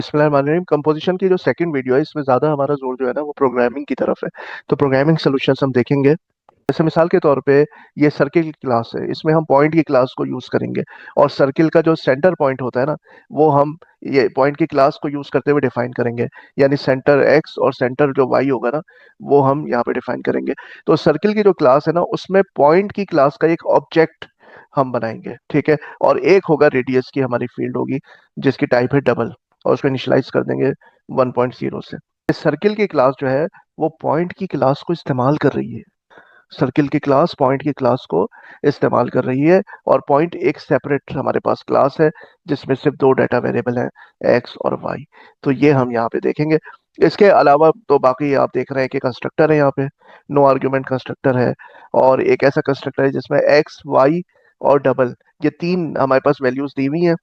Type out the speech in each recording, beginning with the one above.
बिस्मिल्लाहिर्रहमानिर्रहीम। कंपोजिशन की जो सेकंड वीडियो है इसमें ज़्यादा हमारा जोर जो है ना वो प्रोग्रामिंग की तरफ है। तो प्रोग्रामिंग सॉल्यूशंस हम देखेंगे। जैसे मिसाल के तौर पे ये सर्किल की क्लास है, इसमें हम पॉइंट की क्लास को यूज़ करेंगे और सर्किल का जो सेंटर पॉइंट होता है ना वो हम ये पॉइंट की क्लास को यूज़ करते हुए डिफाइन करेंगे। यानी सेंटर एक्स और सेंटर जो वाई होगा ना वो हम यहाँ पे डिफाइन करेंगे। तो सर्किल की जो क्लास है ना उसमें पॉइंट की क्लास का एक ऑब्जेक्ट हम बनाएंगे, ठीक है। और एक होगा रेडियस की हमारी फील्ड होगी जिसकी टाइप है डबल, और उसको इनिशियलाइज कर देंगे 1.0 से। इस सर्किल की क्लास जो है वो पॉइंट की क्लास को इस्तेमाल कर रही है। सर्किल की क्लास पॉइंट की क्लास को इस्तेमाल कर रही है, और पॉइंट एक सेपरेट हमारे पास क्लास है जिसमें सिर्फ दो डाटा वेरिएबल हैं, एक्स और वाई। तो ये हम यहाँ पे देखेंगे। इसके अलावा तो बाकी आप देख रहे हैं कि कंस्ट्रक्टर है यहाँ पे, नो आर्ग्यूमेंट कंस्ट्रक्टर है, और एक ऐसा कंस्ट्रक्टर है जिसमें एक्स वाई और डबल ये तीन हमारे पास वैल्यूज दी हुई हैं।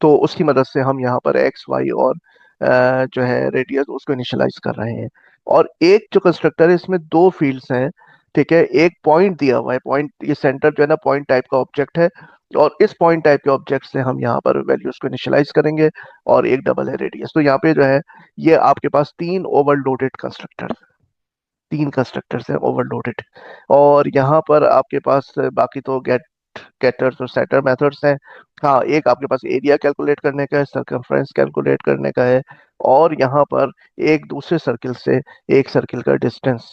तो उसकी मदद से हम यहाँ पर एक्स वाई और जो है रेडियस उसको इनिशियलाइज कर रहे हैं। और एक जो कंस्ट्रक्टर है इसमें दो फील्ड्स हैं, ठीक है। एक पॉइंट दिया हुआ है, पॉइंट ये सेंटर जो है ना पॉइंट टाइप का ऑब्जेक्ट है, और इस पॉइंट टाइप के ऑब्जेक्ट से हम यहाँ पर वैल्यूज को इनिशियलाइज करेंगे। और एक डबल है रेडियस। तो यहाँ पे जो है ये आपके पास तीन ओवरलोडेड कंस्ट्रक्टर, तीन कंस्ट्रक्टर्स हैं ओवरलोडेड। और यहाँ पर आपके पास बाकी तो गेटर्स और सेटर मेथड्स हैं। हाँ, एक आपके पास एरिया कैलकुलेट करने का है, सरकमफ्रेंस कैलकुलेट करने का है, और यहाँ पर एक दूसरे सर्किल से एक सर्किल का डिस्टेंस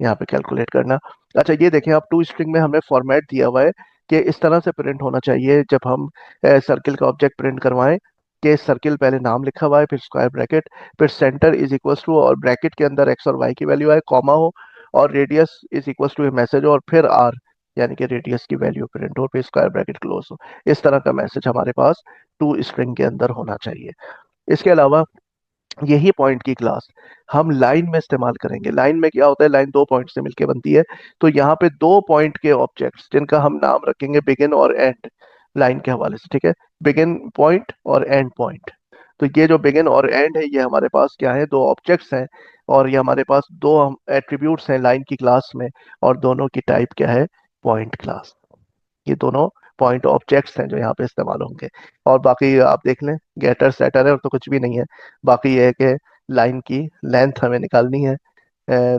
यहाँ पे कैलकुलेट करना। अच्छा, ये देखें आप, टू स्ट्रिंग में हमने फॉर्मेट दिया हुआ है कि इस तरह से प्रिंट होना चाहिए जब हम सर्किल का ऑब्जेक्ट प्रिंट करवाएं, कि सर्किल पहले नाम लिखा हुआ है, फिर स्क्वायर ब्रैकेट, फिर सेंटर इज इक्वल्स टू, और ब्रैकेट के अंदर एक्स और वाई की वैल्यू आए, कॉमा हो, और radius is equals to message हो, और फिर आर यानी कि रेडियस की वैल्यू प्रिंट हो, फिर स्क्वायर ब्रैकेट क्लोज हो। इस तरह का मैसेज हमारे पास टू स्ट्रिंग के अंदर होना चाहिए। इसके अलावा यही पॉइंट की क्लास हम लाइन में इस्तेमाल करेंगे। लाइन में क्या होता है, लाइन दो पॉइंट से मिलकर बनती है। तो यहाँ पे दो पॉइंट के ऑब्जेक्ट्स जिनका हम नाम रखेंगे बिगिन और एंड, लाइन के हवाले से, ठीक है। बिगिन पॉइंट और एंड पॉइंट। तो ये जो बिगिन और एंड है ये हमारे पास क्या है, दो ऑब्जेक्ट्स हैं, और ये हमारे पास दो हम एट्रीब्यूट्स हैं लाइन की क्लास में, और दोनों की टाइप क्या है, पॉइंट क्लास। ये दोनों पॉइंट ऑब्जेक्ट्स हैं जो यहाँ पे इस्तेमाल होंगे। और बाकी आप देख लें, गेटर सेटर है और तो कुछ भी नहीं है। बाकी ये है कि लाइन की लेंथ हमें निकालनी है,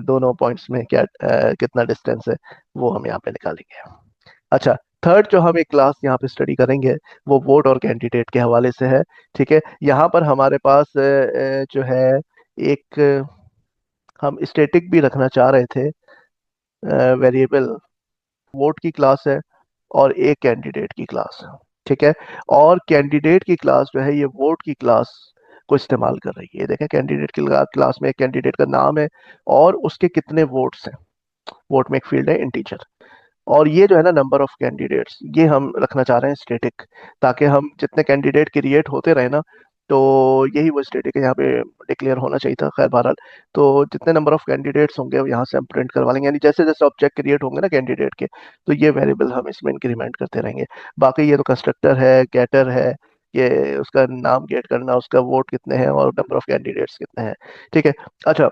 दोनों पॉइंट्स में क्या कितना डिस्टेंस है वो हम यहाँ पे निकालेंगे। अच्छा, थर्ड जो हम एक क्लास यहाँ पे स्टडी करेंगे वो वोट और कैंडिडेट के हवाले से है, ठीक है। यहाँ पर हमारे पास जो है एक हम स्टैटिक भी रखना चाह रहे थे वेरिएबल, वोट की क्लास है, और एक कैंडिडेट की क्लास है, ठीक है। और कैंडिडेट की क्लास जो है ये वोट की क्लास को इस्तेमाल कर रही है। देखें, कैंडिडेट की क्लास में एक कैंडिडेट का नाम है और उसके कितने वोट्स हैं। वोट में एक फील्ड है इंटीजर, और ये जो है ना नंबर ऑफ कैंडिडेट्स ये हम रखना चाह रहे हैं स्टेटिक, ताकि हम जितने कैंडिडेट क्रिएट होते रहे ना, तो यही वो स्टेटिक है, यहाँ पे डिक्लेयर होना चाहिए था, खैर बहरहाल। तो जितने नंबर ऑफ कैंडिडेट्स होंगे वो यहाँ से हम प्रिंट करवा लेंगे, यानी जैसे जैसे ऑब्जेक्ट क्रिएट होंगे ना कैंडिडेट के, तो ये वेरिएबल हम इसमें इंक्रीमेंट करते रहेंगे। बाकी ये तो कंस्ट्रक्टर है, गेटर है, ये उसका नाम गेट करना, उसका वोट कितने हैं और नंबर ऑफ कैंडिडेट्स कितने हैं, ठीक है। अच्छा,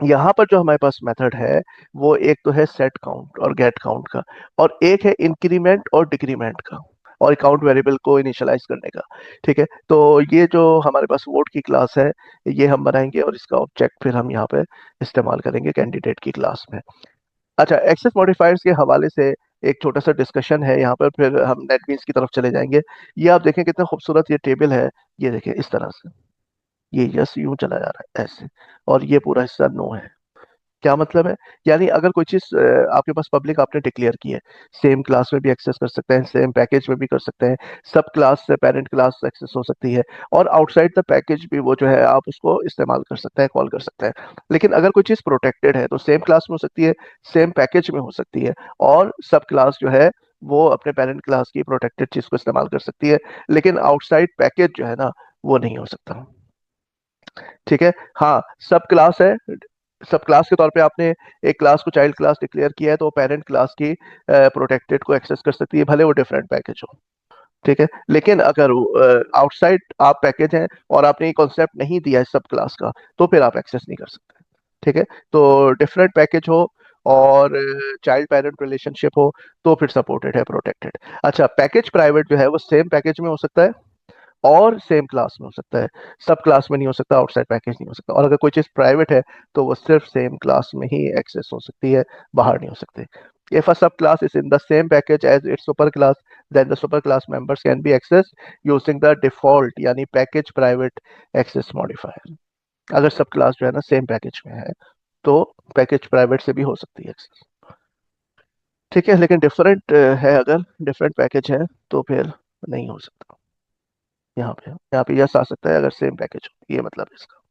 यहाँ पर जो हमारे पास मेथड है वो एक तो है सेट काउंट और गेट काउंट का, और एक है इंक्रीमेंट और डिक्रीमेंट का, और काउंट वेरिएबल को इनिशियलाइज करने का, ठीक है। तो ये जो हमारे पास वोट की क्लास है ये हम बनाएंगे, और इसका ऑब्जेक्ट फिर हम यहाँ पे इस्तेमाल करेंगे कैंडिडेट की क्लास में। अच्छा, एक्सेस मॉडिफायर्स के हवाले से एक छोटा सा डिस्कशन है यहाँ पर, फिर हम नेटबीन्स की तरफ चले जाएंगे। ये आप देखें कितना खूबसूरत ये टेबल है। ये देखें इस तरह से, ये यस यूं चला जा रहा है ऐसे, और ये पूरा हिस्सा नो है। क्या मतलब है, यानी अगर कोई चीज आपके पास पब्लिक आपने डिक्लेयर की है, सेम क्लास में भी एक्सेस कर सकते हैं, सेम पैकेज में भी कर सकते हैं, सब क्लास से पेरेंट क्लास एक्सेस हो सकती है, और आउटसाइड द पैकेज भी वो जो है आप उसको इस्तेमाल कर सकते हैं, कॉल कर सकते हैं। लेकिन अगर कोई चीज प्रोटेक्टेड है तो सेम क्लास में हो सकती है, सेम पैकेज में हो सकती है, और सब क्लास जो है वो अपने पेरेंट क्लास की प्रोटेक्टेड चीज को इस्तेमाल कर सकती है, लेकिन आउटसाइड पैकेज जो है ना वो नहीं हो सकता, ठीक है। हाँ, सब क्लास है, सब क्लास के तौर पे आपने एक क्लास को चाइल्ड क्लास डिक्लेयर किया है तो पेरेंट क्लास की प्रोटेक्टेड को एक्सेस कर सकती है, भले वो डिफरेंट पैकेज हो, ठीक है। लेकिन अगर आउटसाइड आप पैकेज हैं और आपने ये कॉन्सेप्ट नहीं दिया है सब क्लास का, तो फिर आप एक्सेस नहीं कर सकते, ठीक है। तो डिफरेंट पैकेज हो और चाइल्ड पेरेंट रिलेशनशिप हो तो फिर सपोर्टेड है प्रोटेक्टेड। अच्छा, पैकेज प्राइवेट जो है वो सेम पैकेज में हो सकता है, और सेम क्लास में हो सकता है, सब क्लास में नहीं हो सकता, आउटसाइड पैकेज नहीं हो सकता। और अगर कोई चीज़ प्राइवेट है तो वो सिर्फ सेम क्लास में ही एक्सेस हो सकती है, बाहर नहीं हो सकती। If a subclass is in the same package as its superclass, then the superclass members can be accessed using the default यानी package private access modifier। अगर सब क्लास जो है ना सेम पैकेज में है तो पैकेज प्राइवेट से भी हो सकती है एक्सेस। ठीक है, लेकिन डिफरेंट है, अगर डिफरेंट पैकेज है तो फिर नहीं हो सकता। यहाँ पे यस आ सकता है अगर सेम पैकेज हो, ये मतलब है इसका।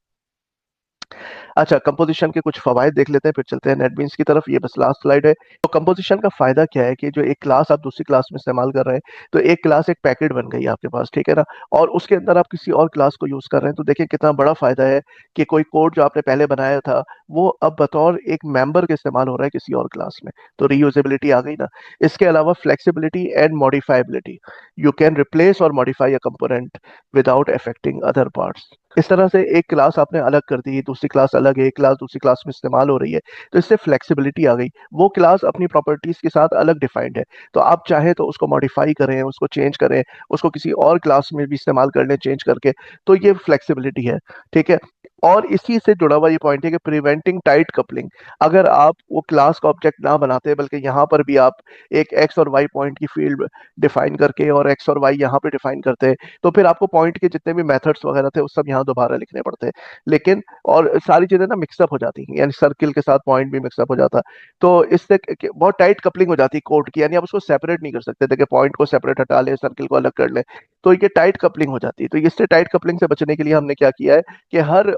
अच्छा, कंपोजिशन के कुछ फवायद देख लेते हैं, फिर चलते हैं नेटबीन्स की तरफ। ये बस लास्ट स्लाइड है। तो कंपोजिशन का फायदा क्या है कि जो एक क्लास आप दूसरी क्लास में इस्तेमाल कर रहे हैं, तो एक क्लास एक पैकेट बन गई आपके पास, ठीक है ना, और उसके अंदर आप किसी और क्लास को यूज कर रहे हैं, तो देखिए कितना बड़ा फायदा है कि कोई कोड जो आपने पहले बनाया था वो अब बतौर एक मेंबर के इस्तेमाल हो रहा है किसी और क्लास में, तो रीयूजेबिलिटी आ गई ना। इसके अलावा flexibility and modifiability, you can replace और modify a component without affecting other parts. इस तरह से एक क्लास आपने अलग कर दी, दूसरी क्लास अलग है, एक क्लास दूसरी क्लास में इस्तेमाल हो रही है, तो इससे फ्लेक्सिबिलिटी आ गई। वो क्लास अपनी प्रॉपर्टीज के साथ अलग डिफाइंड है, तो आप चाहे तो उसको मॉडिफाई करें, उसको चेंज करें, उसको किसी और क्लास में भी इस्तेमाल कर लें चेंज करके, तो ये फ्लेक्सिबिलिटी है। ठीक है, और इसी से जुड़ा हुआ ये पॉइंट है कि प्रिवेंटिंग टाइट कपलिंग। अगर आप वो क्लास का ऑब्जेक्ट ना बनाते बल्कि यहाँ पर भी आप एक एक्स और वाई पॉइंट की फील्ड डिफाइन करके और एक्स और वाई यहाँ पे डिफाइन करते, तो फिर आपको पॉइंट के जितने भी मेथड्स वगैरह थे वो सब यहाँ दोबारा लिखने पड़ते। लेकिन और सारी चीजें ना मिक्सअप हो जाती हैं, यानी सर्किल के साथ पॉइंट भी मिक्सअप हो जाता। तो इससे बहुत टाइट कपलिंग हो जाती है कोड की, यानी आप उसको सेपरेट नहीं कर सकते थे कि पॉइंट को सेपरेट हटा ले, सर्किल को अलग कर ले, तो ये टाइट कपलिंग हो जाती है। तो इससे टाइट कपलिंग से बचने के लिए हमने क्या किया है कि हर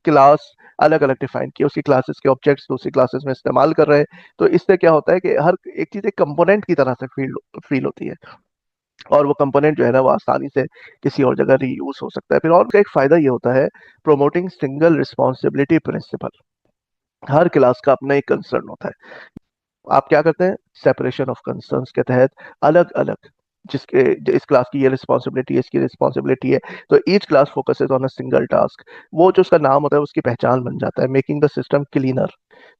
क्लास अलग अलग डिफाइन की, उसकी क्लासेस के ऑब्जेक्ट्स दूसरी क्लासेस में इस्तेमाल कर रहे हैं। तो इससे क्या होता है कि हर एक चीज एक कंपोनेंट की तरह से फील फील होती है, और वो कंपोनेंट जो है ना वो आसानी से किसी और जगह रीयूज हो सकता है। फिर और का एक फायदा ये होता है, प्रोमोटिंग सिंगल रिस्पॉन्सिबिलिटी प्रिंसिपल। हर क्लास का अपना एक कंसर्न होता है। आप क्या करते हैं, सेपरेशन ऑफ कंसर्न्स के तहत अलग अलग, जिसके इस क्लास की ये रिस्पॉन्सिबिलिटी है, इसकी रिस्पॉन्सिबिलिटी है, तो each class focuses on a single task. वो जो उसका नाम होता है उसकी पहचान बन जाता है, मेकिंग द सिस्टम क्लीनर।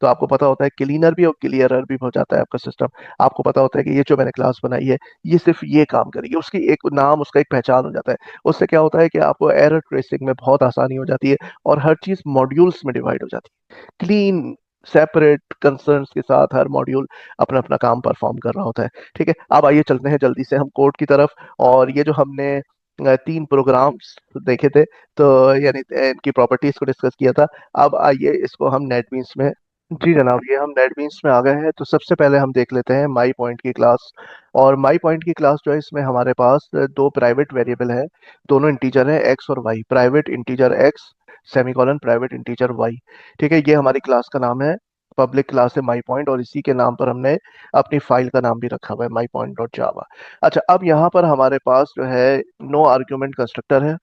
तो आपको पता होता है क्लीनर भी और क्लियरर भी हो जाता है आपका सिस्टम। आपको पता होता है कि ये जो मैंने क्लास बनाई है ये सिर्फ ये काम करेगी, उसकी एक नाम, उसका एक पहचान हो जाता है। उससे क्या होता है कि आपको एरर ट्रेसिंग में बहुत आसानी हो जाती है, और हर चीज मॉड्यूल्स में डिवाइड हो जाती है, क्लीन सेपरेट कंसर्न्स के साथ हर मॉड्यूल अपना अपना काम परफॉर्म कर रहा होता है। ठीक है, अब आइए चलते हैं जल्दी से हम कोड की तरफ। और ये जो हमने तीन प्रोग्राम्स देखे थे, तो यानी इनकी प्रॉपर्टीज को डिस्कस किया था, अब आइए इसको हम नेटबीन्स में। जी जनाब, ये हम नेटबीन्स में आ गए हैं। तो सबसे पहले हम देख लेते हैं माई पॉइंट की क्लास। और माई पॉइंट की क्लास जो है इसमें हमारे पास दो प्राइवेट वेरिएबल है, दोनों इंटीजर हैं, एक्स और y. Private integer x semicolon private integer y. ठीक है, ये हमारी क्लास का नाम है, पब्लिक क्लास है माई पॉइंट, और इसी के नाम पर हमने अपनी फाइल का नाम भी रखा हुआ है माई पॉइंट डॉट जावा। अच्छा, अब यहाँ पर हमारे पास जो है नो आर्ग्यूमेंट कंस्ट्रक्टर है।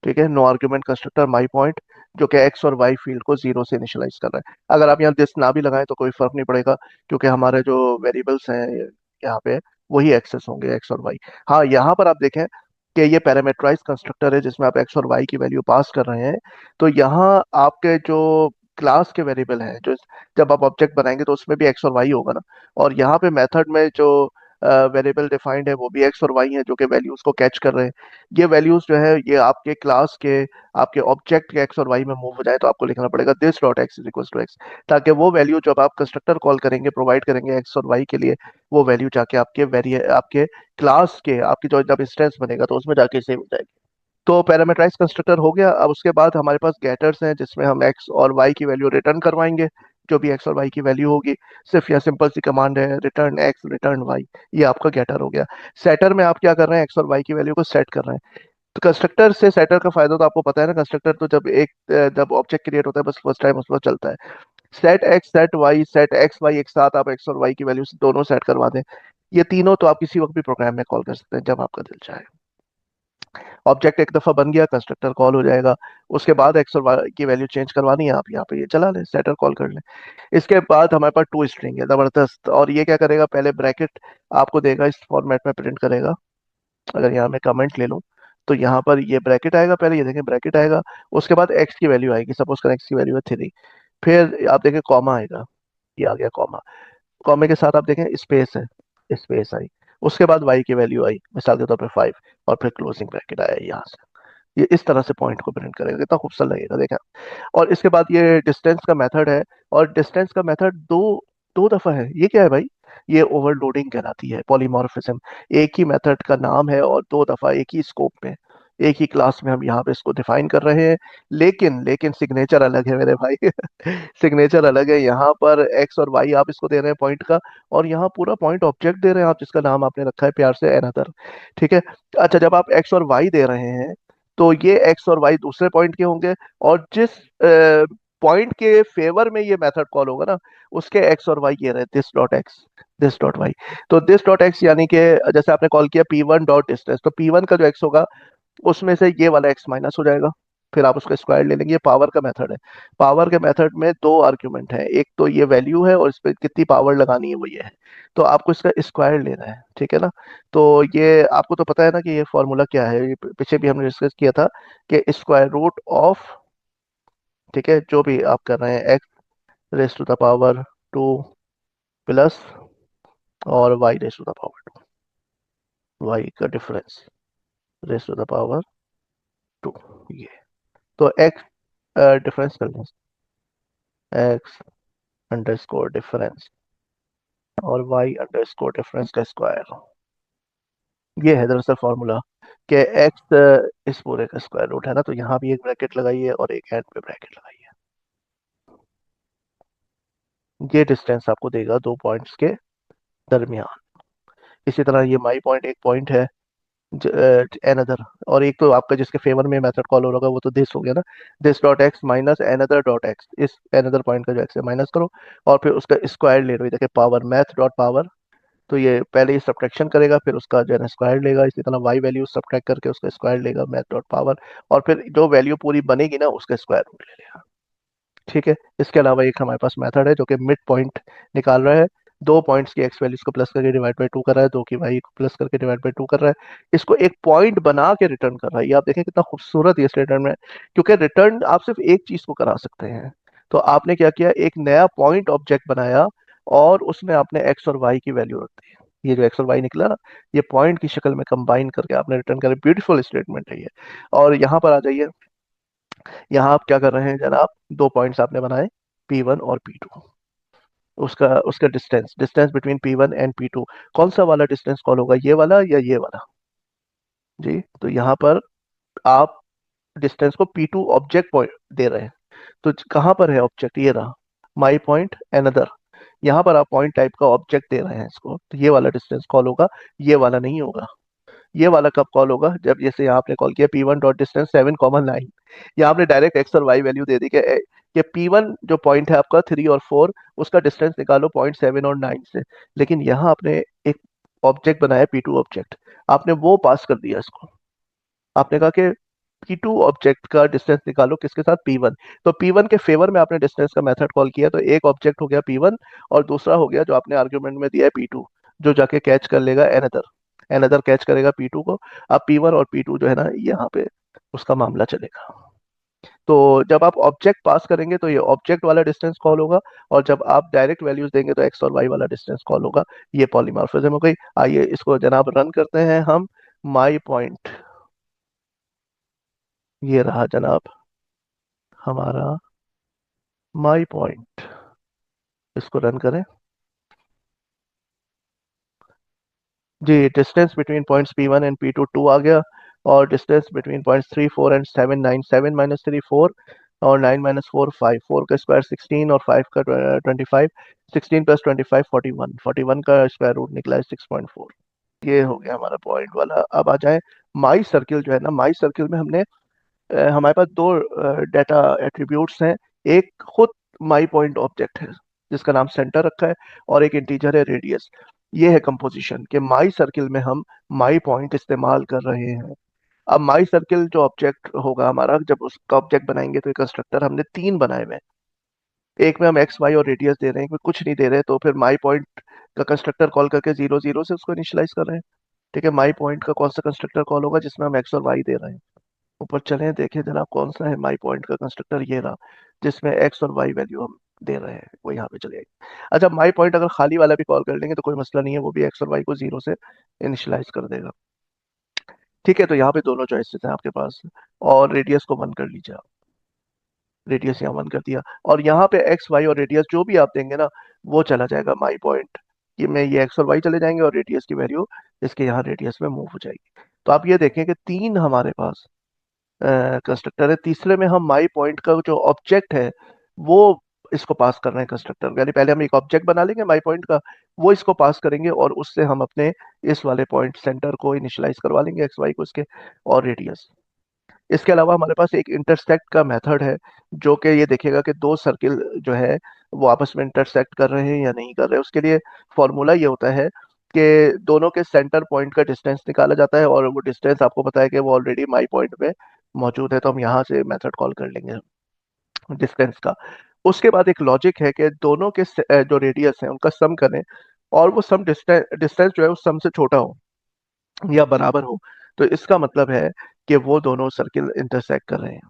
ठीक है, no argument constructor my point, जो कि एक्स और वाई फील्ड को जीरो से इनिशियलाइज कर रहा है। अगर आप यहाँ दिस ना भी लगाएं तो कोई फर्क नहीं पड़ेगा, क्योंकि हमारे जो वेरिएबल्स हैं यहाँ पे वही एक्सेस होंगे, एक्स और वाई। हाँ, यहाँ पर आप देखें कि ये पैरामीटराइज कंस्ट्रक्टर है जिसमें आप एक्स और वाई की वैल्यू पास कर रहे हैं। तो यहाँ आपके जो क्लास के वेरिएबल हैं, जो जब आप ऑब्जेक्ट बनाएंगे तो उसमें भी एक्स और वाई होगा ना, और यहाँ पे मेथड में जो वेरिएबल डिफाइंड है वो भी एक्स और वाई है, जो कि वैल्यूज को कैच कर रहे हैं। ये वैल्यूज जो है ये आपके क्लास के, आपके ऑब्जेक्ट के एक्स और वाई में मूव हो जाए, तो आपको लिखना पड़ेगा this dot x is equal to x, ताकि वो वैल्यू जब आप कंस्ट्रक्टर कॉल करेंगे, प्रोवाइड करेंगे एक्स और वाई के लिए, वो वैल्यू जाके आपके आपके क्लास के, आपकी जो जब इंस्टेंस बनेगा तो उसमें जाके सेव हो जाएगी। तो पैरामीटराइज कंस्ट्रक्टर हो गया। अब उसके बाद हमारे पास गेटर्स हैं जिसमें हम एक्स और वाई की वैल्यू रिटर्न करवाएंगे, जो भी एक्स और वाई की वैल्यू होगी। सिर्फ यह सिंपल सी कमांड है, रिटर्न एक्स रिटर्न वाई, ये आपका गेटर हो गया। सेटर में आप क्या कर रहे हैं, एक्स और वाई की वैल्यू को सेट कर रहे हैं। तो कंस्ट्रक्टर से सेटर का फायदा तो आपको पता है ना, कंस्ट्रक्टर तो जब ऑब्जेक्ट क्रिएट होता है बस फर्स्ट टाइम उस वक्त चलता है। Set x set y, set x y एक साथ आप एक्स और वाई की वैल्यू दोनों सेट करवा दें। ये तीनों तो आप किसी वक्त भी प्रोग्राम में कॉल कर सकते हैं जब आपका दिल चाहे। ऑब्जेक्ट एक दफा बन गया, कंस्ट्रक्टर कॉल हो जाएगा। उसके बाद एक्स और वाई की वैल्यू चेंज करवानी है, आप यहाँ पे ये चला लें, सेटर कॉल कर लें। इसके बाद हमारे पास टू स्ट्रिंग है, जबरदस्त। और ये क्या करेगा, पहले ब्रैकेट आपको देगा, इस फॉर्मेट में प्रिंट करेगा। अगर यहाँ मैं कमेंट ले लूँ तो यहाँ पर ये ब्रैकेट आएगा, पहले ये देखें ब्रैकेट आएगा, उसके बाद एक्स की वैल्यू आएगी, सपोज करें एक्स की वैल्यू है 3, फिर आप देखें कॉमा आएगा, ये आ गया कॉमा। कॉमे के साथ आप देखें स्पेस है, स्पेस आई। उसके बाद वाई की वैल्यू आई, मिसाल के तौर पे 5, और फिर क्लोजिंग ब्रैकेट आया यहाँ से। ये इस तरह से पॉइंट को प्रिंट करेगा, कितना खूबसूरत लगेगा देखा। और इसके बाद ये डिस्टेंस का मेथड है, और डिस्टेंस का मेथड दो दो दफा है। ये क्या है भाई? ये ओवरलोडिंग कहलाती है, पॉलीमॉर्फिज्म। एक ही मेथड का नाम है और दो दफा एक ही स्कोप में, एक ही क्लास में हम यहाँ पे इसको डिफाइन कर रहे हैं। लेकिन लेकिन सिग्नेचर अलग है मेरे भाई। सिग्नेचर अलग है। यहाँ पर एक्स और वाई आप इसको दे रहे हैं पॉइंट का, और यहाँ पूरा पॉइंट ऑब्जेक्ट दे रहे हैं आप, जिसका नाम आपने रखा है प्यार से एनदर। ठीक है। अच्छा, जब आप एक्स और वाई दे रहे हैं तो ये एक्स और वाई दूसरे पॉइंट के होंगे, और जिस पॉइंट के फेवर में ये मेथड कॉल होगा ना, उसके एक्स और वाई ये रहे, this dot x, this dot y. तो दिस डॉट एक्स यानी कि जैसे आपने कॉल किया पी वन डॉट डिस्टेंस, तो पी वन का जो एक्स होगा उसमें से ये वाला एक्स माइनस हो जाएगा, फिर आप उसका स्क्वायर ले लेंगे। ये पावर का मेथड है। पावर के मेथड में दो आर्ग्यूमेंट है, एक तो ये वैल्यू है और इस पर कितनी पावर लगानी है वो ये है। तो आपको इसका स्क्वायर लेना है, ठीक है ना। तो ये आपको तो पता है ना कि ये फॉर्मूला क्या है, ये पीछे भी हमने डिस्कस किया था कि स्क्वायर रूट ऑफ, ठीक है, जो भी आप कर रहे हैं, X raise to the power two plus और Y raise to the power two, Y का difference raise to the power two, ये। तो एक्स डिफरेंस कर लें, एक्स अंडर स्कोर डिफरेंस और वाई अंडर स्कोर डिफरेंस का स्क्वायर। ये है दरअसल फॉर्मूला कि एक्स इस पूरे का स्क्वायर रूट है ना, तो यहाँ भी एक ब्रैकेट लगाइए और एक एंड पे ब्रैकेट लगाइए। ये डिस्टेंस आपको देगा दो पॉइंट्स के दरमियान। इसी तरह ये माई पॉइंट एक पॉइंट है, एनदर, और एक तो आपका जिसके फेवर में मेथड कॉल हो रहा होगा वो तो दिस हो गया ना, this dot x minus another dot x, इस एनदर पॉइंट का जो एक्स है माइनस करो, और फिर उसका स्क्वायर ले लो। देखिए पावर, मैथ डॉट पावर, तो ये पहले ही सब्ट्रैक्शन करेगा, फिर उसका जो है ना स्क्वायर लेगा। इसी तरह वाई वैल्यू सब्ट्रैक्ट करके उसका स्क्वायर लेगा, मैथ डॉट पावर, और फिर जो वैल्यू पूरी बनेगी ना उसका स्क्वायर रूट ले लेगा। ठीक है। इसके अलावा एक हमारे पास मेथड है जो कि मिड पॉइंट निकाल रहा है। दो पॉइंट्स की एक्स वैल्यूज को प्लस करके डिवाइड बाई टू कर रहा है, दो की वाई को प्लस करके डिवाइड बाई टू कर रहा है, इसको एक पॉइंट बना के रिटर्न कर रहा है। ये आप देखें कितना खूबसूरत ये स्टेटमेंट है, क्योंकि रिटर्न आप सिर्फ एक चीज को करा सकते हैं। तो आपने क्या किया, एक नया पॉइंट ऑब्जेक्ट बनाया और उसमें आपने एक्स और वाई की वैल्यू रख दी। ये जो एक्स और वाई निकला ना, ये पॉइंट की शक्ल में कंबाइन करके आपने रिटर्न करा। ब्यूटीफुल स्टेटमेंट है ये। और यहाँ पर आ जाइए, यहाँ आप क्या कर रहे हैं जनाब, दो पॉइंट्स आपने बनाए, पी वन और पी टू। उसका उसका distance distance between P one and P two, कौन सा वाला डिस्टेंस कॉल होगा, ये वाला या ये वाला? जी, तो यहाँ पर आप डिस्टेंस को पी टू ऑब्जेक्ट पॉइंट दे रहे हैं। तो कहाँ पर है ऑब्जेक्ट, ये रहा, माई पॉइंट एनदर। यहाँ पर आप पॉइंट टाइप का ऑब्जेक्ट दे रहे हैं इसको, तो ये वाला डिस्टेंस कॉल होगा, ये वाला नहीं होगा। ये वाला कब कॉल होगा, जब जैसे यहाँ आपने कॉल किया पी वन डॉट डिस्टेंस 7,9, यहाँ आपने डायरेक्ट एक्स और वाई वैल्यू दे दी कि पी वन जो पॉइंट है आपका 3 और 4, उसका डिस्टेंस निकालो पॉइंट 7 और 9 से। लेकिन यहाँ आपने एक ऑब्जेक्ट बनाया पी टू ऑब्जेक्ट, आपने वो पास कर दिया इसको। आपने कहा कि पी टू ऑब्जेक्ट का डिस्टेंस निकालो किसके साथ, पी वन। तो पी वन के फेवर में आपने डिस्टेंस का मेथड कॉल किया, तो एक ऑब्जेक्ट हो गया पी वन, और दूसरा हो गया जो आपने आर्ग्यूमेंट में दिया है पी टू, जो जाके कैच कर लेगा एनदर, एनदर कैच करेगा पी टू को। अब पी वन और पी टू जो है ना, यहाँ पे उसका मामला चलेगा। तो जब आप ऑब्जेक्ट पास करेंगे तो ये ऑब्जेक्ट वाला डिस्टेंस कॉल होगा, और जब आप डायरेक्ट वैल्यूज देंगे तो एक्स और वाई वाला डिस्टेंस कॉल होगा। ये पॉलीमॉर्फिज्म हो गई। आइए इसको जनाब रन करते हैं हम। माई पॉइंट, ये रहा जनाब हमारा माई पॉइंट। इसको रन करें। जी, distance between points P one and P two 2 आ गया, और डिस्टेंस बिटवीन पॉइंट्स 3 4 एंड 7 9, 7 - 3 4 और 9 - 4 5, 4 का स्क्वायर 16 और 5 का 25, 16 + 25 41, 41 का स्क्वायर रूट निकला है 6.4। ये हो गया हमारा पॉइंट वाला। अब आ जाए माई सर्किल जो है ना, माई सर्किल में हमने हमारे पास दो डेटा एट्रीब्यूट्स हैं। एक खुद माई पॉइंट ऑब्जेक्ट है जिसका नाम सेंटर रखा है, और एक इंटीजर है रेडियस। ये है कंपोजिशन कि माई सर्किल में हम माई पॉइंट इस्तेमाल कर रहे हैं। अब माई सर्किल जो ऑब्जेक्ट होगा हमारा, जब उसका ऑब्जेक्ट बनाएंगे तो एक कंस्ट्रक्टर हमने तीन बनाए हुए हैं। एक में हम एक्स वाई और रेडियस दे रहे हैं, एक में कुछ नहीं दे रहे, तो फिर माई पॉइंट का कंस्ट्रक्टर कॉल करके 0 0 से उसको इनिशियलाइज कर रहे हैं। ठीक है, माई पॉइंट का कौन सा कंस्ट्रक्टर कॉल होगा जिसमें हम एक्स और वाई दे रहे हैं? ऊपर चलें, देखें जनाब कौन सा है माई पॉइंट का कंस्ट्रक्टर, ये रहा, जिसमें एक्स और वाई वैल्यू हम दे रहे हैं, वो यहाँ पे चले जाएगी। अच्छा, माई पॉइंट अगर खाली वाला भी कॉल कर लेंगे तो कोई मसला नहीं है, वो भी एक्स और वाई को 0 से इनिशियलाइज कर देगा। ठीक है, तो यहाँ पे दोनों चॉइसेस हैं आपके पास, और रेडियस को 1 कर लीजिए आप। रेडियस यहाँ 1 कर दिया, और यहाँ पे एक्स वाई और रेडियस जो भी आप देंगे ना, वो चला जाएगा माई पॉइंट। ये में ये एक्स और वाई चले जाएंगे, और रेडियस की वैल्यू इसके यहाँ रेडियस में मूव हो जाएगी। तो आप ये देखें कि 3 हमारे पास कंस्ट्रक्टर है। तीसरे में हम माई पॉइंट का जो ऑब्जेक्ट है वो इसको पास कर रहे हैं कंस्ट्रक्टर, यानी पहले हम एक ऑब्जेक्ट बना लेंगे माई पॉइंट का, वो इसको पास करेंगे, और उससे हम अपने इस वाले पॉइंट सेंटर को इनिशियलाइज करवा लेंगे, एक्स वाई को इसके, और रेडियस। इसके अलावा हमारे पास एक इंटरसेक्ट का मेथड है, जो कि ये देखेगा कि दो सर्किल जो है वो आपस में इंटरसेक्ट कर रहे हैं या नहीं कर रहे हैं। उसके लिए फॉर्मूला ये होता है कि दोनों के सेंटर पॉइंट का डिस्टेंस निकाला जाता है, और वो डिस्टेंस आपको पता है कि वो ऑलरेडी माई पॉइंट पे मौजूद है, तो हम यहाँ से मेथड कॉल कर लेंगे डिस्टेंस का। उसके बाद एक लॉजिक है कि दोनों के जो रेडियस है उनका सम करें, और वो सम डिस्टेंस डिस्टेंस जो है उस सम से छोटा हो या बराबर हो, तो इसका मतलब है कि वो दोनों सर्किल इंटरसेक्ट कर रहे हैं,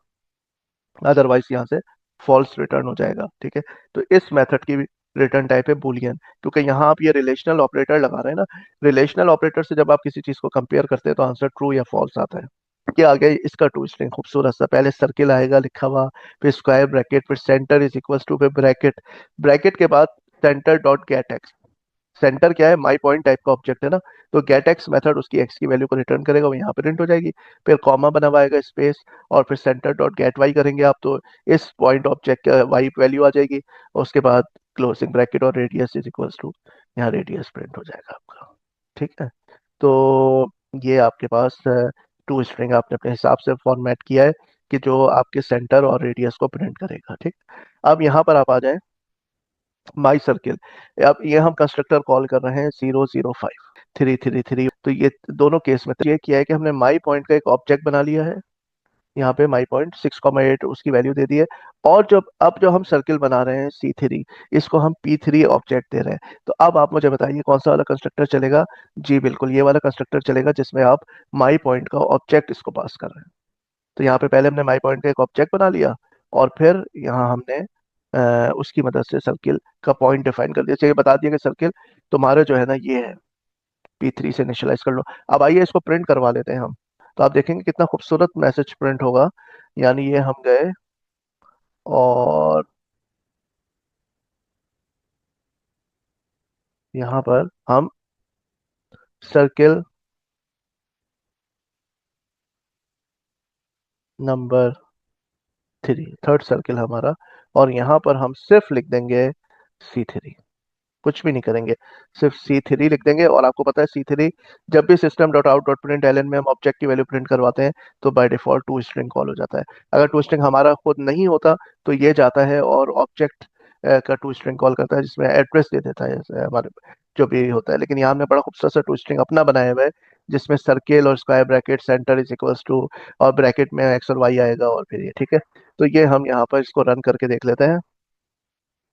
अदरवाइज यहाँ से फॉल्स रिटर्न हो जाएगा। ठीक है, तो इस मेथड की रिटर्न टाइप है बुलियन, क्योंकि यहाँ आप ये रिलेशनल ऑपरेटर लगा रहे हैं ना। रिलेशनल ऑपरेटर से जब आप किसी चीज को कंपेयर करते हैं तो आंसर ट्रू या फॉल्स आता है। ये आ गया इसका टू स्ट्रिंग खूबसूरत सा, पहले सर्किल आएगा लिखा हुआ, फिर स्क्वायर ब्रैकेट, फिर सेंटर इज इक्वल टू, फिर ब्रैकेट, ब्रैकेट के बाद centre dot get x. Centre क्या है, माई पॉइंट टाइप का ऑब्जेक्ट है ना, तो गेट एक्स मेथड उसकी एक्स की वैल्यू को रिटर्न करेगा, वो यहाँ पे प्रिंट हो जाएगी। फिर कॉमा बना हुआ आएगा, स्पेस, और फिर सेंटर डॉट गेट वाई करेंगे आप, तो इस पॉइंट ऑब्जेक्ट का वाई वैल्यू आ जाएगी, और उसके बाद क्लोजिंग ब्रैकेट और रेडियस इज इक्वल्स टू, यहाँ रेडियस प्रिंट हो जाएगा आपका। ठीक है, तो ये आपके पास टू स्ट्रिंग आपने अपने हिसाब से फॉर्मेट किया है कि जो आपके सेंटर और रेडियस को प्रिंट करेगा। ठीक, अब यहाँ पर आप आ जाए माई सर्किल। अब ये हम कंस्ट्रक्टर कॉल कर रहे हैं 0 0 5 3 3 3, तो ये दोनों केस में तो ये किया है कि हमने माई पॉइंट का एक ऑब्जेक्ट बना लिया है, यहाँ पे माई पॉइंट 6,8 उसकी वैल्यू दे दी है, और जब अब जो हम सर्किल बना रहे हैं C3, इसको हम P3 ऑब्जेक्ट दे रहे हैं। तो अब आप मुझे बताइए कौन सा वाला कंस्ट्रक्टर चलेगा। जी बिल्कुल, ये वाला कंस्ट्रक्टर चलेगा जिसमें आप माई पॉइंट का ऑब्जेक्ट इसको पास कर रहे हैं। तो यहाँ पे पहले हमने माई पॉइंट का एक ऑब्जेक्ट बना लिया, और फिर यहाँ हमने उसकी मदद से सर्किल का पॉइंट डिफाइन कर दिया, चाहिए बता दिया कि सर्किल तुम्हारा जो है ना ये है, P3 से इनिशियलाइज कर लो। अब आइए इसको प्रिंट करवा लेते हैं हम, तो आप देखेंगे कितना खूबसूरत मैसेज प्रिंट होगा। यानी ये हम गए और यहाँ पर हम सर्किल नंबर 3, थर्ड सर्किल हमारा, और यहाँ पर हम सिर्फ लिख देंगे C3, कुछ भी नहीं करेंगे, सिर्फ C3 लिख देंगे। और आपको पता है C3 जब भी system dot out dot print l n में हम ऑब्जेक्ट की वैल्यू प्रिंट करवाते हैं तो by default to string call हो जाता है। अगर टू स्ट्रिंग हमारा खुद नहीं होता तो ये जाता है और ऑब्जेक्ट का टू स्ट्रिंग कॉल करता है, जिसमें एड्रेस दे देता है जैसे हमारे जो भी होता है। लेकिन यहाँ हमने बड़ा खूबसूरत सा टू स्ट्रिंग अपना बनाया हुआ है, जिसमें सर्किल और square bracket centre is equals to, और ब्रैकेट में एक्स और वाई आएगा, और फिर ये ठीक है। तो ये हम यहाँ पर इसको रन करके देख लेते हैं,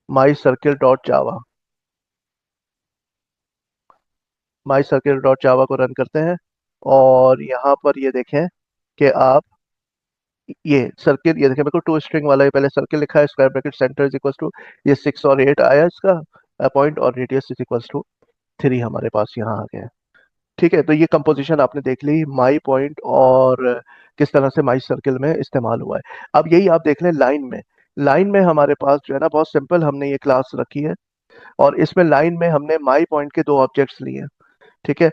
माई सर्किल डॉट जावा, माई सर्किल डॉट जावा को रन करते हैं, और यहाँ पर ये देखें कि आप ये सर्किल, ये देखें बिल्कुल टू स्ट्रिंग वाला, ये पहले सर्किल लिखा है, square bracket centre is equals to, ये 6 और 8 आया इसका पॉइंट, और रेडियस इज इक्वल्स टू 3 हमारे पास यहाँ आ गया है। ठीक है, तो ये कंपोजिशन आपने देख ली माई पॉइंट, और किस तरह से माई सर्किल में इस्तेमाल हुआ है। अब यही आप देख लें लाइन में। लाइन में हमारे पास जो है ना बहुत सिंपल, हमने ये क्लास रखी है, और इसमें लाइन में हमने माई पॉइंट के दो ऑब्जेक्ट्स लिए हैं। ठीक है,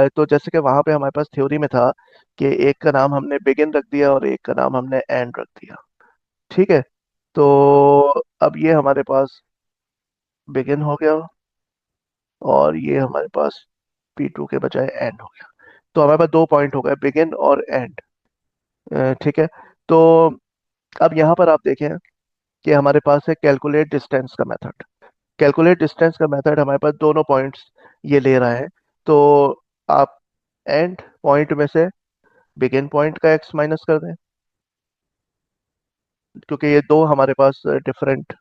तो जैसे कि वहां पे हमारे पास थ्योरी में था कि एक का नाम हमने बिगिन रख दिया और एक का नाम हमने एंड रख दिया। ठीक है, तो अब ये हमारे पास बिगिन हो गया, और ये हमारे पास P2 के बजाय एंड हो गया। तो हमारे पास दो पॉइंट हो गए, बिगिन और एंड। ठीक है, तो अब यहाँ पर आप देखें कि हमारे पास है कैलकुलेट डिस्टेंस का मेथड। कैलकुलेट डिस्टेंस का मेथड हमारे पास दोनों पॉइंट्स ये ले रहा है, तो आप एंड पॉइंट में से बिगिन पॉइंट का एक्स माइनस कर दें, क्योंकि ये दो हमारे पास डिफरेंट,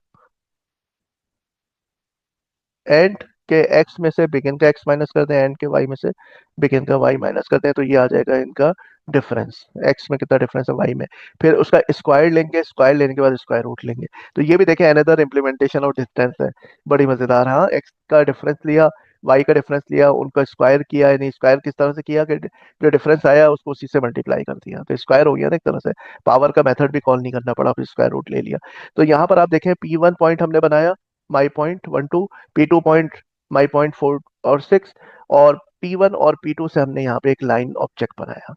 एंड के एक्स में से बिगिन का एक्स माइनस कर दें, एंड के वाई में से बिगिन का वाई माइनस कर दें, तो ये आ जाएगा इनका डिफरेंस, एक्स में कितना डिफरेंस है वाई में। फिर उसका स्क्वायर लेंगे, स्क्वायर लेने के बाद स्क्वायर रूट लेंगे। तो ये भी देखें अनदर इम्प्लीमेंटेशन ऑफ डिस्टेंस है, बड़ी मजेदार। हाँ, एक्स का डिफरेंस लिया, वाई का डिफरेंस लिया, उनका स्क्वायर किया, यानी स्क्वायर किस तरह से किया कि जो डिफरेंस आया उसको उसी से मल्टीप्लाई कर दिया, तो स्क्वायर हो गया ना एक तरह से। पावर का मेथड भी कॉल नहीं करना पड़ा, फिर स्क्वायर रूट ले लिया। तो यहाँ पर आप देखें P1 पॉइंट हमने बनाया, my point 1 2, P2 point my point 4 और 6, और P1 और P2 से हमने यहाँ पे एक लाइन ऑब्जेक्ट बनाया,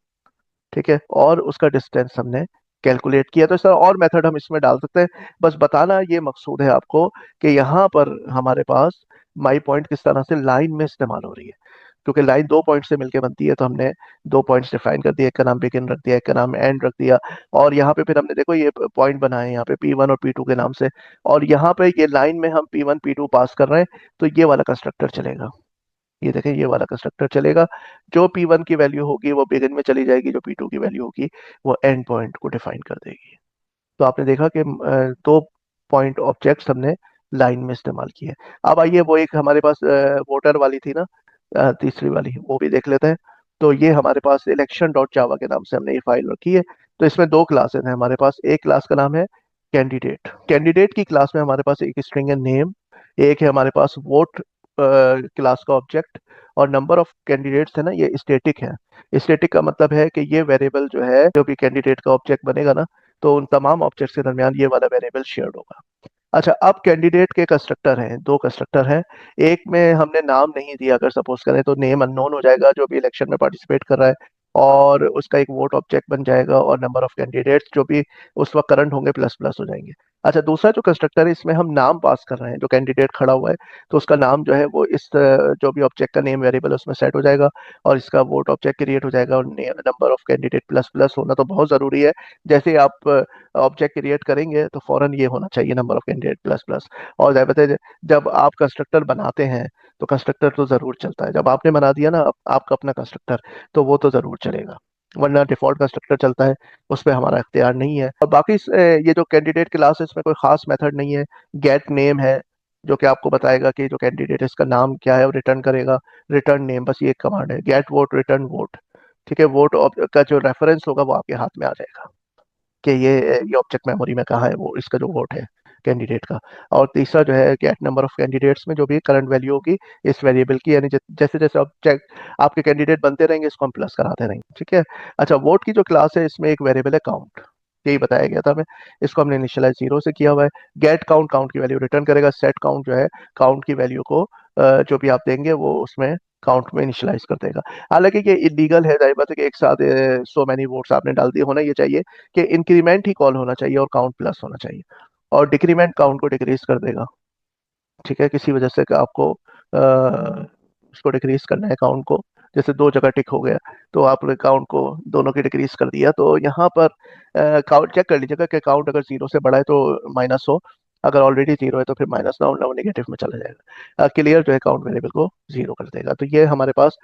ठीक है, और उसका डिस्टेंस हमने कैलकुलेट किया। तो इस तरह और मेथड हम इसमें डाल सकते हैं। बस बताना ये मकसूद है आपको कि यहाँ पर हमारे पास माई पॉइंट किस तरह से लाइन में इस्तेमाल हो रही है, क्योंकि लाइन दो पॉइंट से मिलकर बनती है, तो हमने दो पॉइंट्स डिफाइन कर दिया, एक का नाम बिगिन रख दिया, एक का नाम एंड रख दिया, और यहाँ पे फिर हमने देखो ये पॉइंट बनाए यहाँ पे P1 और P2 के नाम से, और यहाँ पे ये लाइन में हम P1 P2 पास कर रहे हैं, तो ये वाला कंस्ट्रक्टर चलेगा। ये देखें ये वाला कंस्ट्रक्टर चलेगा। जो P1 की वैल्यू होगी वो बिगिन में चली जाएगी, जो P2 की वैल्यू होगी वो एंड पॉइंट को डिफाइन कर देगी। तो आपने देखा कि दो पॉइंट ऑब्जेक्ट्स हमने लाइन में इस्तेमाल किए। अब आइए वो एक हमारे पास वोटर वाली थी ना, तीसरी वाली, वो भी देख लेते हैं। तो ये हमारे पास इलेक्शन डॉट जावा के नाम से हमने ये फाइल रखी है। तो इसमें दो क्लासेस हैं हमारे पास। एक क्लास का नाम है कैंडिडेट। कैंडिडेट की क्लास में हमारे पास एक स्ट्रिंग है नेम, एक है हमारे पास वोट क्लास का ऑब्जेक्ट, और नंबर ऑफ कैंडिडेट्स है ना, ये स्टैटिक है। स्टैटिक का मतलब है कि ये वेरिएबल जो है, जो भी कैंडिडेट का ऑब्जेक्ट बनेगा ना, तो उन तमाम ऑब्जेक्ट्स के दरमियान ये वाला वेरिएबल शेयर्ड होगा। अच्छा, अब कैंडिडेट के कंस्ट्रक्टर हैं, दो कंस्ट्रक्टर हैं। एक में हमने नाम नहीं दिया, अगर सपोज करें तो नेम अननोन हो जाएगा जो भी इलेक्शन में पार्टिसिपेट कर रहा है, और उसका एक वोट ऑब्जेक्ट बन जाएगा, और नंबर ऑफ कैंडिडेट्स जो भी उस वक्त करंट होंगे प्लस प्लस हो जाएंगे। अच्छा, दूसरा जो कंस्ट्रक्टर है इसमें हम नाम पास कर रहे हैं, जो कैंडिडेट खड़ा हुआ है तो उसका नाम जो है वो इस जो भी ऑब्जेक्ट का नेम वेरिएबल है उसमें सेट हो जाएगा, और इसका वोट ऑब्जेक्ट क्रिएट हो जाएगा, और number of candidate plus plus होना तो बहुत जरूरी है। जैसे ही आप ऑब्जेक्ट क्रिएट करेंगे तो फौरन ये होना चाहिए number of candidate plus plus. और जब आप कंस्ट्रक्टर बनाते हैं तो कंस्ट्रक्टर तो जरूर चलता है। जब आपने बना दिया ना आपका अपना कंस्ट्रक्टर, तो वो तो जरूर चलेगा, वरना डिफॉल्ट कंस्ट्रक्टर चलता है, उस पर हमारा इख्तियार नहीं है। और बाकी ये जो कैंडिडेट क्लास है इसमें कोई खास मेथड नहीं है। गेट नेम है जो कि आपको बताएगा कि जो कैंडिडेट है इसका नाम क्या है, और रिटर्न करेगा रिटर्न नेम, बस ये एक कमांड है। गेट वोट रिटर्न वोट, ठीक है, वोट का जो रेफरेंस होगा वो आपके हाथ में आ जाएगा कि ये ऑब्जेक्ट मेमोरी में कहाँ है, वो इसका जो वोट है कैंडिडेट का। और तीसरा जो है गेट नंबर ऑफ कैंडिडेट्स में जो भी करंट वैल्यू होगी इस वेरिएबल की, यानी जैसे जैसे ऑब्जेक्ट आपके कैंडिडेट बनते रहेंगे इसको हम प्लस कराते रहेंगे, ठीक है। अच्छा, वोट की जो क्लास है इसमें एक वेरिएबल है काउंट, यही बताया गया था हमें। इसको हमने इनिशियलाइज 0 से किया हुआ है। गेट काउंट, काउंट की वैल्यू रिटर्न करेगा। सेट काउंट जो है काउंट की वैल्यू को जो भी आप देंगे वो उसमें काउंट में इनिशियलाइज कर देगा। हालांकि ये इलीगल है, जाहिर बात है कि एक साथ सो मैनी वोट्स आपने डाल दिए। होना ये चाहिए कि इंक्रीमेंट ही कॉल होना चाहिए और काउंट प्लस होना चाहिए, और डिक्रीमेंट काउंट को डिक्रीज कर देगा, ठीक है, किसी वजह से कि आपको उसको डिक्रीज करना है काउंट को। जैसे दो जगह टिक हो गया तो आपने काउंट को दोनों की डिक्रीज कर दिया, तो यहाँ पर काउंट चेक कर लीजिएगा कि काउंट अगर 0 से बड़ा है तो माइनस हो, अगर ऑलरेडी 0 है तो फिर माइनस ना हो, ना नेगेटिव में चला जाएगा। क्लियर जो है काउंट वेरिएबल को 0 कर देगा। तो ये हमारे पास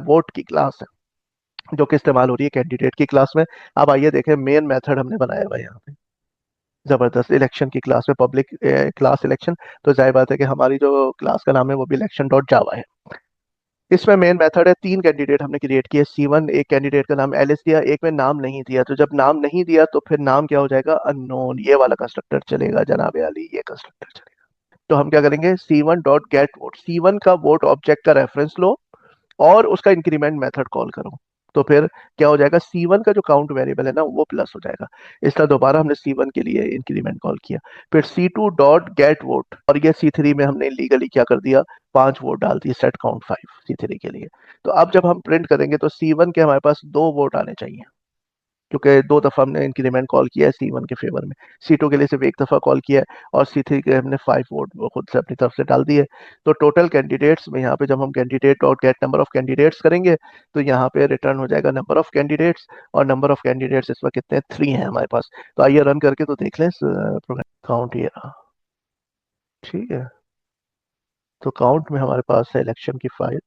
वोट की क्लास है जो कि इस्तेमाल हो रही है कैंडिडेट की क्लास में। अब आइए देखें मेन मेथड हमने बनाया हुआ है यहाँ पे, जबरदस्त। इलेक्शन की क्लास में पब्लिक क्लास इलेक्शन, तो जाहिर बात है कि हमारी जो क्लास का नाम है वो भी इलेक्शन डॉट जावा है। इसमें मेन मेथड है, तीन कैंडिडेट हमने क्रिएट किए। C1 एक कैंडिडेट का नाम एलिस दिया, एक में नाम नहीं दिया, तो जब नाम नहीं दिया तो फिर नाम क्या हो जाएगा, अननोन, ये वाला कंस्ट्रक्टर चलेगा जनाब अली, ये कंस्ट्रक्टर चलेगा। तो हम क्या करेंगे, C1 dot gate vote, C1 का वोट ऑब्जेक्ट का रेफरेंस लो और उसका इंक्रीमेंट मेथड कॉल करो, तो फिर क्या हो जाएगा, C1 का जो काउंट वेरिएबल है ना वो प्लस हो जाएगा। इसलिए दोबारा हमने C1 के लिए इंक्रीमेंट कॉल किया। फिर C2 डॉट गेट वोट, और ये C3 में हमने लीगली क्या कर दिया, 5 वोट डाल दिए, सेट काउंट 5 C3 के लिए। तो अब जब हम प्रिंट करेंगे तो C1 के हमारे पास 2 वोट आने चाहिए, क्योंकि दो दफा हमने इंक्रीमेंट कॉल किया है C1 के फेवर में। C2 के लिए सिर्फ एक दफा कॉल किया है, और C3 के हमने 5 वोट वो खुद से अपनी तरफ से डाल दिए। तो टोटल कैंडिडेट्स में यहाँ पे जब हम कैंडिडेट और गेट नंबर ऑफ कैंडिडेट्स करेंगे तो यहाँ पे रिटर्न हो जाएगा नंबर ऑफ कैंडिडेट्स, और नंबर ऑफ कैंडिडेट्स इस वक्त कितने, 3 हैं हमारे पास। तो आइए रन करके तो देख लें प्रोग्राम। काउंट ये रहा, ठीक है। तो काउंट में हमारे पास है इलेक्शन की फाइल,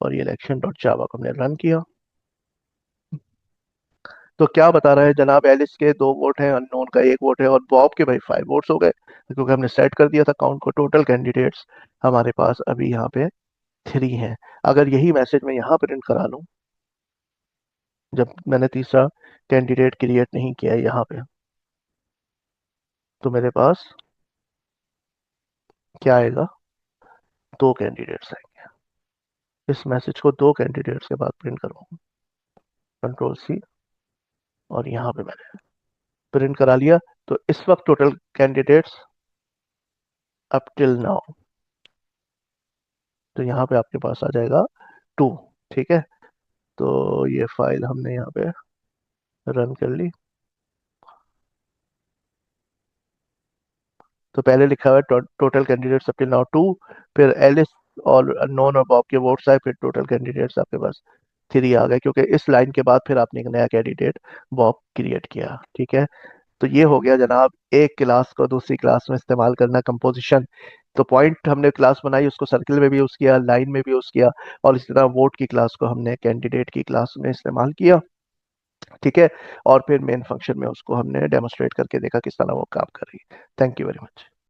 और ये इलेक्शन डॉट जावा को हमने रन किया। तो क्या बता रहा है जनाब, एलिस के 2 वोट हैं, अननोन का 1 वोट है, और बॉब के भाई 5 वोट्स हो गए, क्योंकि हमने सेट कर दिया था काउंट को। टोटल कैंडिडेट्स हमारे पास अभी यहाँ पे 3 हैं। अगर यही मैसेज मैं यहाँ प्रिंट करा लूँ, जब मैंने तीसरा कैंडिडेट क्रिएट नहीं किया है यहाँ पे, तो मेरे पास क्या आएगा, 2 कैंडिडेट्स आएंगे। इस मैसेज को 2 कैंडिडेट्स के बाद प्रिंट करूंगा। कंट्रोल सी, और यहाँ पे मैंने प्रिंट करा लिया। तो इस वक्त total candidates up till now, तो यहाँ पे आपके पास आ जाएगा 2। ठीक है, तो ये फाइल हमने यहाँ पे रन कर ली। तो पहले लिखा हुआ है total candidates up till now 2, फिर एलिस और नॉन और बॉब के वोट्स आए, फिर टोटल कैंडिडेट्स आपके पास 3 आ गए, क्योंकि इस लाइन के बाद फिर आपने एक नया कैंडिडेट बॉब क्रिएट किया। ठीक है, तो ये हो गया जनाब एक क्लास को दूसरी क्लास में इस्तेमाल करना, कंपोजिशन। तो पॉइंट हमने क्लास बनाई, उसको सर्किल में भी यूज किया, लाइन में भी यूज किया, और इसी तरह वोट की क्लास को हमने कैंडिडेट की क्लास में इस्तेमाल किया। ठीक है, और फिर मेन फंक्शन में उसको हमने डेमोस्ट्रेट करके देखा किस तरह वो काम कर रही है। Thank you very much.